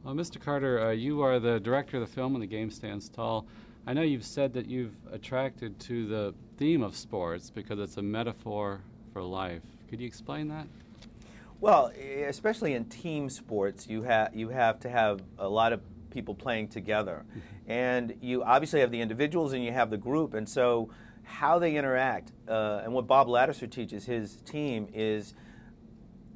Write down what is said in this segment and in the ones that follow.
Well, Mr. Carter, you are the director of the film When the Game Stands Tall. I know you've said that you've attracted to the theme of sports because it's a metaphor for life. Could you explain that? Well, especially in team sports, you have to have a lot of people playing together. And you obviously have the individuals and you have the group. And so how they interact, and what Bob Ladouceur teaches his team is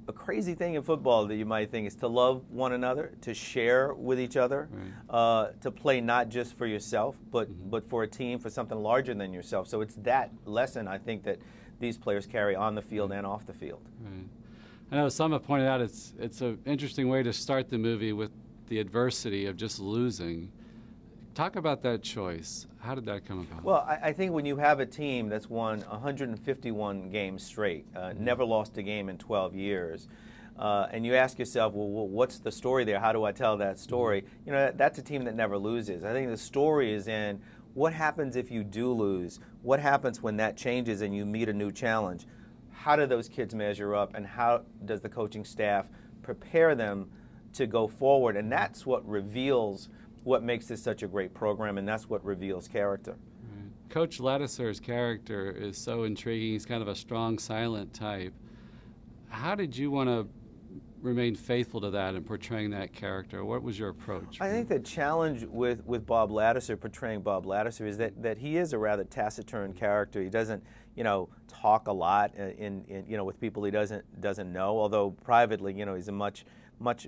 a crazy thing in football that you might think is to love one another, to share with each other, right. To play not just for yourself, but for a team, for something larger than yourself. So it's that lesson, I think, that these players carry on the field and off the field. Right. I know some have pointed out it's an interesting way to start the movie with the adversity of just losing. Talk about that choice. How did that come about? Well, I think when you have a team that's won 151 games straight, never lost a game in 12 years, and you ask yourself, well, what's the story there? How do I tell that story? You know, that's a team that never loses. I think the story is in what happens if you do lose? What happens when that changes and you meet a new challenge? How do those kids measure up, and how does the coaching staff prepare them to go forward? And that's what reveals what makes this such a great program, and that's what reveals character. Right. Coach Ladouceur's character is so intriguing. He's kind of a strong, silent type. How did you want to remain faithful to that and portraying that character? What was your approach? I think the challenge with Bob Ladouceur, portraying Bob Ladouceur, is that he is a rather taciturn character. He doesn't, talk a lot with people he doesn't know. Although privately, he's a much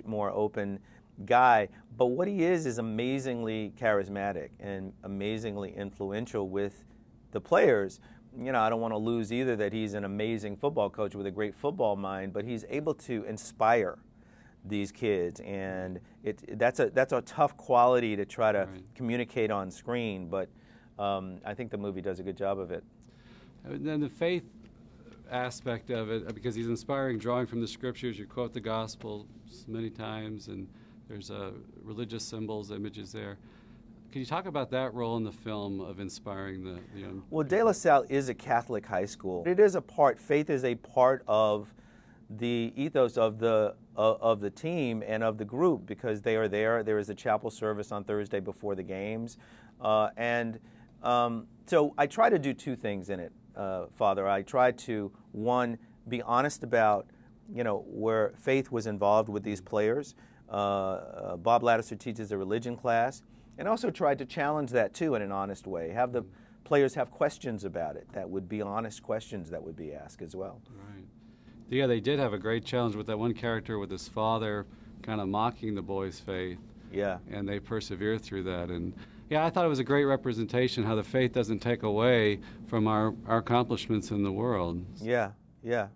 more open guy. But what he is amazingly charismatic and amazingly influential with the players. I don't want to lose either that he's an amazing football coach with a great football mind, but he's able to inspire these kids, and that's a tough quality to try to communicate on screen, but I think the movie does a good job of it. And then the faith aspect of it, because he's inspiring, drawing from the scriptures. You quote the Gospels many times, and there's religious symbols, images there. Can you talk about that role in the film of inspiring the young? Well, De La Salle is a Catholic high school. Faith is a part of the ethos of the team and of the group, because they are there. There is a chapel service on Thursday before the games. So I try to do two things in it, Father. I try to, one, be honest about, where faith was involved with these players. Bob Ladouceur teaches a religion class, and also tried to challenge that too in an honest way. Have the players have questions about it that would be honest questions that would be asked as well. Right. Yeah, they did have a great challenge with that one character with his father kind of mocking the boys' faith. Yeah. And they persevered through that. And yeah, I thought it was a great representation how the faith doesn't take away from our accomplishments in the world. Yeah, yeah.